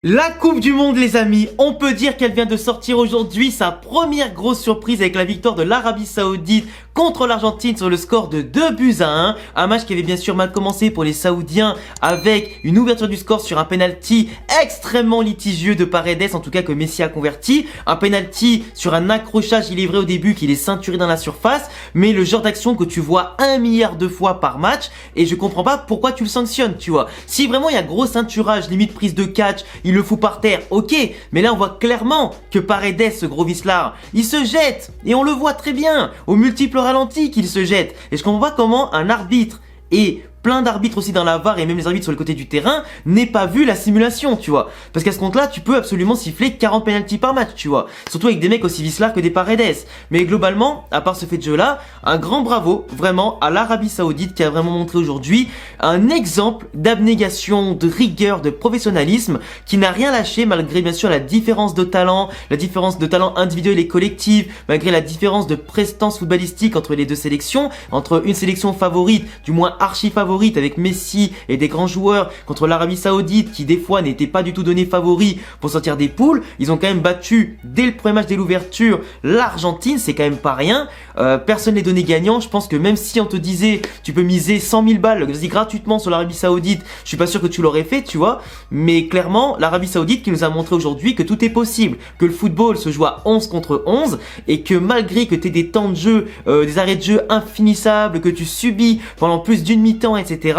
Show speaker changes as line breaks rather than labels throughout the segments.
La Coupe du Monde les amis, on peut dire qu'elle vient de sortir aujourd'hui, sa première grosse surprise avec la victoire de l'Arabie Saoudite contre l'Argentine sur le score de 2-1. Un match qui avait bien sûr mal commencé pour les Saoudiens avec une ouverture du score sur un penalty extrêmement litigieux de Paredes, en tout cas que Messi a converti. Un penalty sur un accrochage, il est vrai au début qu'il est ceinturé dans la surface, mais le genre d'action que tu vois 1 milliard de fois par match et je comprends pas pourquoi tu le sanctionnes, tu vois. Si vraiment il y a gros ceinturage, limite prise de catch, il le fout par terre, ok, mais là on voit clairement que Paredes, ce gros vicelard, il se jette, et on le voit très bien, au multiple ralenti qu'il se jette, et je comprends pas comment un arbitre et plein d'arbitres aussi dans la VAR et même les arbitres sur le côté du terrain n'aient pas vu la simulation, tu vois. Parce qu'à ce compte-là, tu peux absolument siffler 40 pénaltys par match, tu vois. Surtout avec des mecs aussi vicelards que des Paredes. Mais globalement, à part ce fait de jeu-là, un grand bravo vraiment à l'Arabie Saoudite qui a vraiment montré aujourd'hui un exemple d'abnégation, de rigueur, de professionnalisme qui n'a rien lâché malgré bien sûr la différence de talent individuel et collectif, malgré la différence de prestance footballistique entre les deux sélections, entre une sélection favorite, du moins archi favorite avec Messi et des grands joueurs contre l'Arabie Saoudite qui des fois n'était pas du tout donné favori pour sortir des poules. Ils ont quand même battu dès le premier match, dès l'ouverture, l'Argentine, c'est quand même pas rien. Personne n'est donné gagnant. Je pense que même si on te disait tu peux miser 100 000 balles gratuitement sur l'Arabie Saoudite, je suis pas sûr que tu l'aurais fait, tu vois. Mais clairement, l'Arabie Saoudite qui nous a montré aujourd'hui que tout est possible, que le football se joue à 11 contre 11 et que malgré que tu aies des temps de jeu, des arrêts de jeu infinissables, que tu subis pendant plus d'une mi-temps, etc.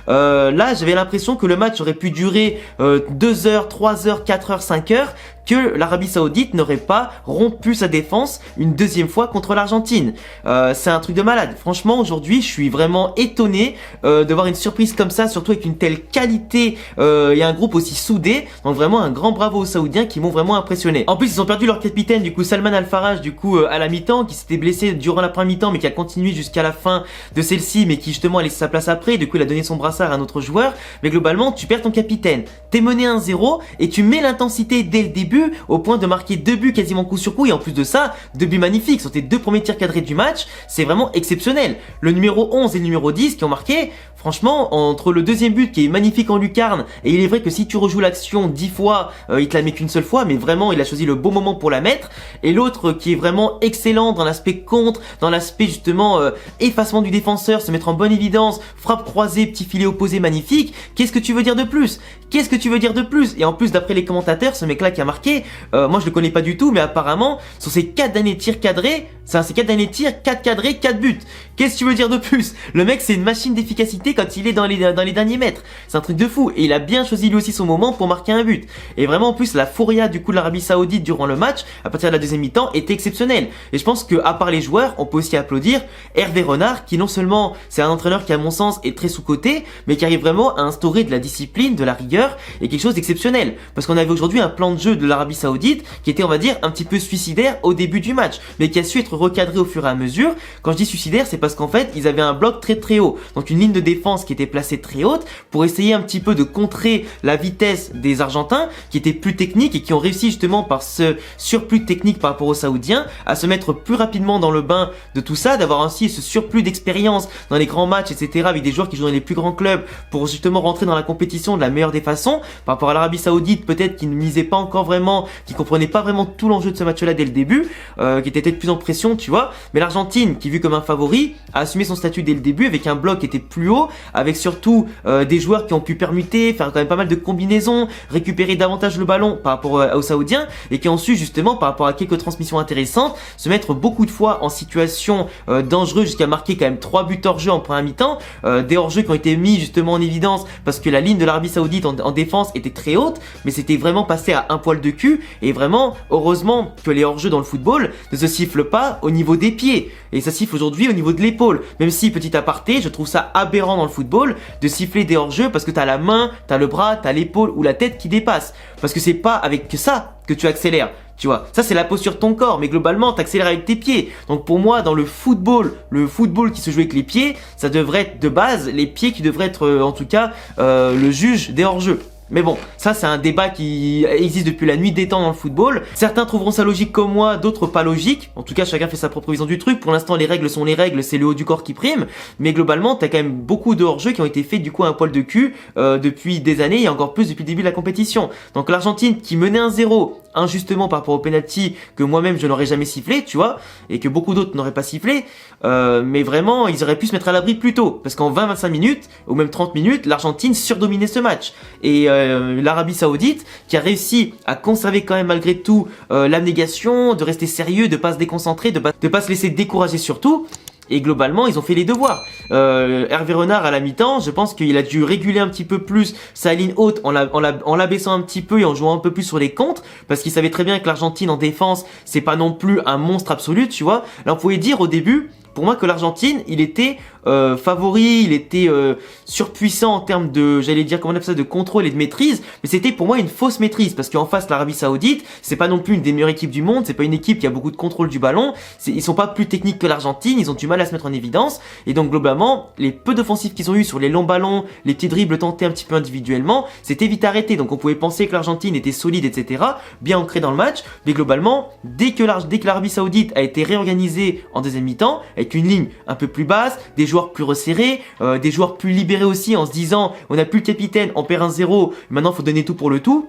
Là, j'avais l'impression que le match aurait pu durer 2 heures, 3 heures, 4 heures, 5 heures, que l'Arabie Saoudite n'aurait pas rompu sa défense une deuxième fois contre l'Argentine. C'est un truc de malade. Franchement, aujourd'hui, je suis vraiment étonné de voir une surprise comme ça, surtout avec une telle qualité et un groupe aussi soudé. Donc vraiment un grand bravo aux Saoudiens qui m'ont vraiment impressionné. En plus, ils ont perdu leur capitaine, du coup Salman Al-Faraj, du coup à la mi-temps, qui s'était blessé durant la première mi-temps, mais qui a continué jusqu'à la fin de celle-ci, mais qui justement a laissé sa place après. Du coup, il a donné son brassard à un autre joueur. Mais globalement, tu perds ton capitaine. T'es mené 1-0 et tu mets l'intensité dès le début au point de marquer 2 buts quasiment coup sur coup et en plus de ça, 2 buts magnifiques sur tes 2 premiers tirs cadrés du match, c'est vraiment exceptionnel. Le numéro 11 et le numéro 10 qui ont marqué, franchement, entre le deuxième but qui est magnifique en lucarne et il est vrai que si tu rejoues l'action 10 fois, il te la met qu'une seule fois, mais vraiment il a choisi le bon moment pour la mettre, et l'autre qui est vraiment excellent dans l'aspect contre, dans l'aspect justement effacement du défenseur, se mettre en bonne évidence, frappe croisée, petit filet opposé magnifique. Qu'est-ce que tu veux dire de plus? Qu'est-ce que tu veux dire de plus? Et en plus d'après les commentateurs, ce mec là qui a marqué, moi je le connais pas du tout, mais apparemment sur ses 4 derniers tirs cadrés, ces 4 derniers tirs, 4 cadrés, 4 buts. Qu'est-ce que tu veux dire de plus? Le mec c'est une machine d'efficacité quand il est dans les derniers mètres. C'est un truc de fou. Et il a bien choisi lui aussi son moment pour marquer un but. Et vraiment en plus la furia du coup de l'Arabie Saoudite durant le match, à partir de la deuxième mi-temps, était exceptionnelle. Et je pense que à part les joueurs, on peut aussi applaudir Hervé Renard qui non seulement c'est un entraîneur qui à mon sens est très sous-coté, mais qui arrive vraiment à instaurer de la discipline, de la rigueur et quelque chose d'exceptionnel. Parce qu'on avait aujourd'hui un plan de jeu de l'Arabie Saoudite qui était on va dire un petit peu suicidaire au début du match, mais qui a su être recadré au fur et à mesure. Quand je dis suicidaire, c'est parce qu'en fait ils avaient un bloc très haut, donc une ligne de défense qui était placée très haute pour essayer un petit peu de contrer la vitesse des Argentins qui étaient plus techniques et qui ont réussi justement par ce surplus technique par rapport aux Saoudiens à se mettre plus rapidement dans le bain de tout ça, d'avoir ainsi ce surplus d'expérience dans les grands matchs, etc. avec des joueurs qui jouent dans les plus grands clubs pour justement rentrer dans la compétition de la meilleure des façons par rapport à l'Arabie Saoudite peut-être qui ne misait pas encore vraiment, qui comprenait pas vraiment tout l'enjeu de ce match-là dès le début, qui était peut-être plus en pression, tu vois. Mais l'Argentine, qui est vue comme un favori, a assumé son statut dès le début avec un bloc qui était plus haut, avec surtout des joueurs qui ont pu permuter, faire quand même pas mal de combinaisons, récupérer davantage le ballon par rapport aux Saoudiens et qui ont su justement par rapport à quelques transmissions intéressantes se mettre beaucoup de fois en situation dangereuse jusqu'à marquer quand même 3 buts hors jeu en première mi-temps, des hors jeux qui ont été mis justement en évidence parce que la ligne de l'Arabie Saoudite en défense était très haute, mais c'était vraiment passé à un poil de cul. Et vraiment heureusement que les hors jeux dans le football ne se sifflent pas au niveau des pieds et ça siffle aujourd'hui au niveau de l'épaule, même si petit aparté je trouve ça aberrant dans le football de siffler des hors jeux parce que t'as la main, t'as le bras, t'as l'épaule ou la tête qui dépasse, parce que c'est pas avec ça que tu accélères. Tu vois, ça c'est la posture de ton corps, mais globalement t'accélères avec tes pieds. Donc pour moi dans le football qui se joue avec les pieds, ça devrait être de base les pieds qui devraient être en tout cas le juge des hors-jeux. Mais bon, ça c'est un débat qui existe depuis la nuit des temps dans le football. Certains trouveront ça logique comme moi, d'autres pas logique. En tout cas, chacun fait sa propre vision du truc. Pour l'instant, les règles sont les règles, c'est le haut du corps qui prime. Mais globalement, t'as quand même beaucoup de hors-jeux qui ont été faits du coup à un poil de cul depuis des années et encore plus depuis le début de la compétition. Donc l'Argentine qui menait 1-0 injustement par rapport au penalty que moi-même je n'aurais jamais sifflé, tu vois, et que beaucoup d'autres n'auraient pas sifflé. Mais vraiment, ils auraient pu se mettre à l'abri plus tôt. Parce qu'en 20-25 minutes, ou même 30 minutes, l'Argentine surdominait ce match. Et l'Arabie Saoudite, qui a réussi à conserver quand même malgré tout l'abnégation, de rester sérieux, de pas se déconcentrer, de pas se laisser décourager surtout. Et globalement, ils ont fait les devoirs. Hervé Renard, à la mi-temps, je pense qu'il a dû réguler un petit peu plus sa ligne haute en l'abaissant un petit peu et en jouant un peu plus sur les contres, parce qu'il savait très bien que l'Argentine en défense, c'est pas non plus un monstre absolu, tu vois. Là, on pouvait dire au début, pour moi, que l'Argentine, il était favori, il était surpuissant en termes de, j'allais dire, comment on appelle ça, de contrôle et de maîtrise, mais c'était pour moi une fausse maîtrise, parce qu'en face, l'Arabie Saoudite, c'est pas non plus une des meilleures équipes du monde, c'est pas une équipe qui a beaucoup de contrôle du ballon, ils sont pas plus techniques que l'Argentine, ils ont du mal à se mettre en évidence, et donc globalement, les peu d'offensives qu'ils ont eu sur les longs ballons, les petits dribbles tentés un petit peu individuellement, c'était vite arrêté, donc on pouvait penser que l'Argentine était solide, etc., bien ancrée dans le match, mais globalement, dès que l'Arabie Saoudite a été réorganisée en deuxième mi-temps, avec une ligne un peu plus basse, des joueurs plus resserrés, des joueurs plus libérés aussi en se disant on n'a plus le capitaine, on perd 1-0, maintenant faut donner tout pour le tout.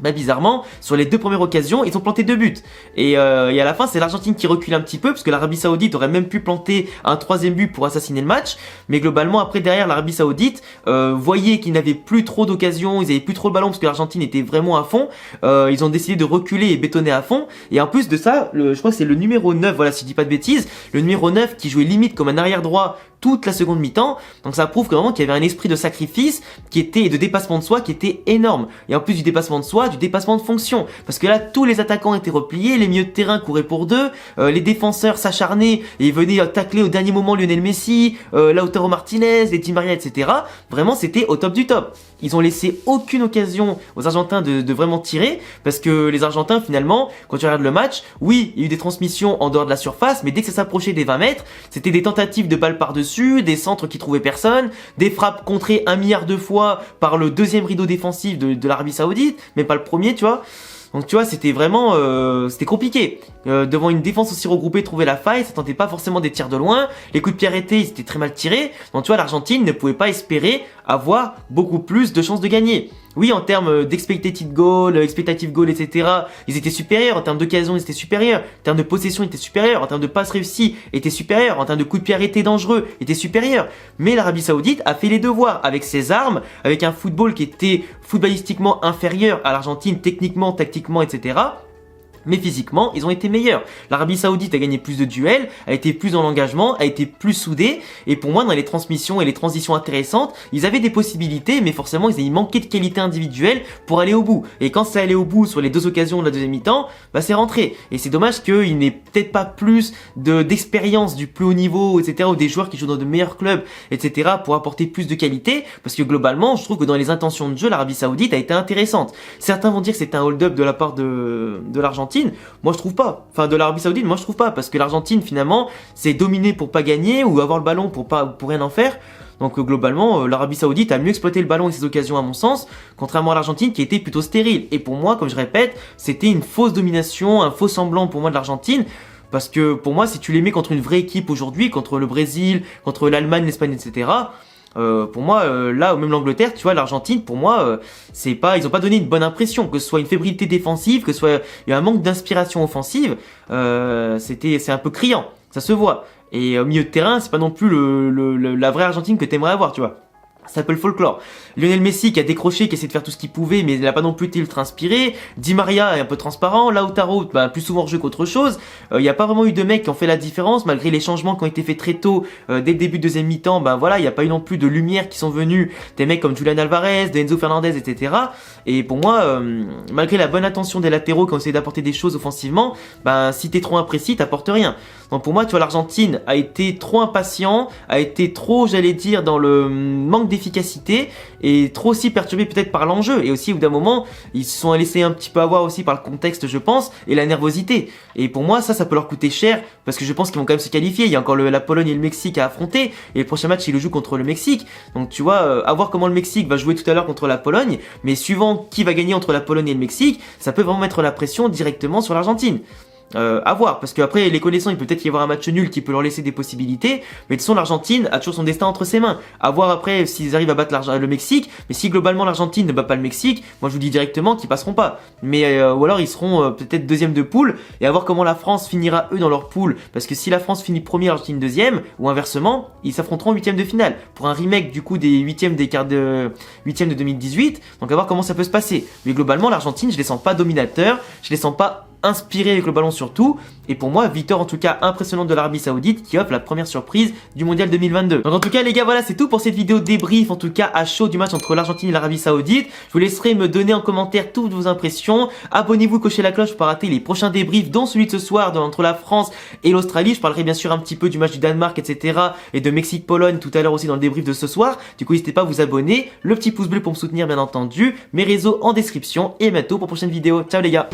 Bah bizarrement, sur les deux premières occasions, ils ont planté 2 buts. Et à la fin, c'est l'Argentine qui recule un petit peu, parce que l'Arabie Saoudite aurait même pu planter un 3e but pour assassiner le match. Mais globalement, après, derrière, l'Arabie Saoudite voyait qu'ils n'avaient plus trop d'occasions, ils avaient plus trop le ballon, parce que l'Argentine était vraiment à fond. Ils ont décidé de reculer et bétonner à fond. Et en plus de ça, je crois que c'est le numéro 9, voilà, si je dis pas de bêtises, le numéro 9 qui jouait limite comme un arrière droit toute la seconde mi-temps. Donc ça prouve vraiment qu'il y avait un esprit de sacrifice et de dépassement de soi qui était énorme. Et en plus du dépassement de soi, du dépassement de fonction. Parce que là, tous les attaquants étaient repliés, les milieux de terrain couraient pour deux, les défenseurs s'acharnaient et venaient tacler au dernier moment Lionel Messi, Lautaro Martinez, les Di Maria, etc. Vraiment, c'était au top du top. Ils ont laissé aucune occasion aux Argentins de vraiment tirer, parce que les Argentins, finalement, quand tu regardes le match, oui, il y a eu des transmissions en dehors de la surface, mais dès que ça s'approchait des 20 mètres, c'était des tentatives de balles par-dessus, des centres qui trouvaient personne, des frappes contrées 1 milliard de fois par le deuxième rideau défensif de l'Arabie Saoudite, mais pas le premier, tu vois. Donc tu vois, c'était vraiment c'était compliqué. Devant une défense aussi regroupée, trouver la faille, ça tentait pas forcément des tirs de loin. Les coups de pied arrêtés, ils étaient très mal tirés. Donc tu vois, l'Argentine ne pouvait pas espérer avoir beaucoup plus de chances de gagner. Oui, en termes d'expected goal, expectative goal, etc., ils étaient supérieurs. En termes d'occasion, ils étaient supérieurs. En termes de possession, ils étaient supérieurs. En termes de passes réussies, ils étaient supérieurs. En termes de coups de pied arrêtés dangereux, ils étaient supérieurs. Mais l'Arabie Saoudite a fait les devoirs avec ses armes, avec un football qui était footballistiquement inférieur à l'Argentine, techniquement, tactiquement, etc. Mais physiquement, ils ont été meilleurs. L'Arabie Saoudite a gagné plus de duels, a été plus dans l'engagement, a été plus soudée. Et pour moi, dans les transmissions et les transitions intéressantes, ils avaient des possibilités, mais forcément, ils manquaient de qualité individuelle pour aller au bout. Et quand c'est allé au bout sur les 2 occasions de la deuxième mi-temps, bah c'est rentré. Et c'est dommage qu'il n'ait peut-être pas plus d'expérience du plus haut niveau, etc., ou des joueurs qui jouent dans de meilleurs clubs, etc., pour apporter plus de qualité. Parce que globalement, je trouve que dans les intentions de jeu, l'Arabie Saoudite a été intéressante. Certains vont dire que c'est un hold-up de la part de l'Argentine. Moi je trouve pas, enfin de l'Arabie Saoudite, moi je trouve pas, parce que l'Argentine finalement c'est dominer pour pas gagner ou avoir le ballon pour rien en faire. Donc globalement l'Arabie Saoudite a mieux exploité le ballon et ses occasions à mon sens, contrairement à l'Argentine qui était plutôt stérile. Et pour moi, comme je répète, c'était une fausse domination, un faux semblant pour moi de l'Argentine. Parce que pour moi, si tu les mets contre une vraie équipe aujourd'hui, contre le Brésil, contre l'Allemagne, l'Espagne, etc., pour moi, là, même l'Angleterre, tu vois, l'Argentine, pour moi, c'est pas, ils ont pas donné une bonne impression, que ce soit une fébrilité défensive, que ce soit un manque d'inspiration offensive, c'est un peu criant, ça se voit. Et au milieu de terrain, c'est pas non plus la vraie Argentine que t'aimerais avoir, tu vois. Ça s'appelle folklore. Lionel Messi qui a décroché, qui a essayé de faire tout ce qu'il pouvait, mais il n'a pas non plus été ultra inspiré. Di Maria est un peu transparent. Lautaro, plus souvent hors-jeu qu'autre chose. Il n'y a pas vraiment eu de mecs qui ont fait la différence, malgré les changements qui ont été faits très tôt, dès le début de deuxième mi-temps. Voilà, il n'y a pas eu non plus de lumière qui sont venus. Des mecs comme Julian Alvarez, de Enzo Fernandez, etc. Et pour moi, malgré la bonne intention des latéraux qui ont essayé d'apporter des choses offensivement, si t'es trop imprécis, t'apportes rien. Donc pour moi, tu vois, l'Argentine a été trop impatient, a été trop, j'allais dire, dans le manque d'efficacité et trop aussi perturbés peut-être par l'enjeu. Et aussi au bout d'un moment, ils se sont laissés un petit peu avoir aussi par le contexte, je pense, et la nervosité. Et pour moi, ça peut leur coûter cher parce que je pense qu'ils vont quand même se qualifier. Il y a encore la Pologne et le Mexique à affronter et le prochain match, ils le jouent contre le Mexique. Donc tu vois, à voir comment le Mexique va jouer tout à l'heure contre la Pologne, mais suivant qui va gagner entre la Pologne et le Mexique, ça peut vraiment mettre la pression directement sur l'Argentine. À voir, parce qu'après les connaissants, il peut peut-être y avoir un match nul qui peut leur laisser des possibilités, mais de toute façon l'Argentine a toujours son destin entre ses mains. À voir après s'ils arrivent à battre le Mexique, mais si globalement l'Argentine ne bat pas le Mexique, moi je vous dis directement qu'ils passeront pas. Mais ou alors ils seront peut-être deuxième de poule, et à voir comment la France finira eux dans leur poule, parce que si la France finit premier, l'Argentine deuxième, ou inversement, ils s'affronteront en huitième de finale, pour un remake du coup des huitièmes de 2018, donc à voir comment ça peut se passer. Mais globalement l'Argentine, je les sens pas dominateurs, je les sens pas inspiré avec le ballon surtout, et pour moi victoire en tout cas impressionnante de l'Arabie Saoudite qui offre la première surprise du mondial 2022. Donc en tout cas les gars, voilà, c'est tout pour cette vidéo débrief en tout cas à chaud du match entre l'Argentine et l'Arabie Saoudite. Je vous laisserai me donner en commentaire toutes vos impressions, abonnez-vous, cochez la cloche pour pas rater les prochains débriefs dont celui de ce soir entre la France et l'Australie. Je parlerai bien sûr un petit peu du match du Danemark etc, et de Mexique-Pologne tout à l'heure aussi dans le débrief de ce soir. Du coup n'hésitez pas à vous abonner, le petit pouce bleu pour me soutenir bien entendu, mes réseaux en description, et à bientôt pour une prochaine vidéo. Ciao les gars.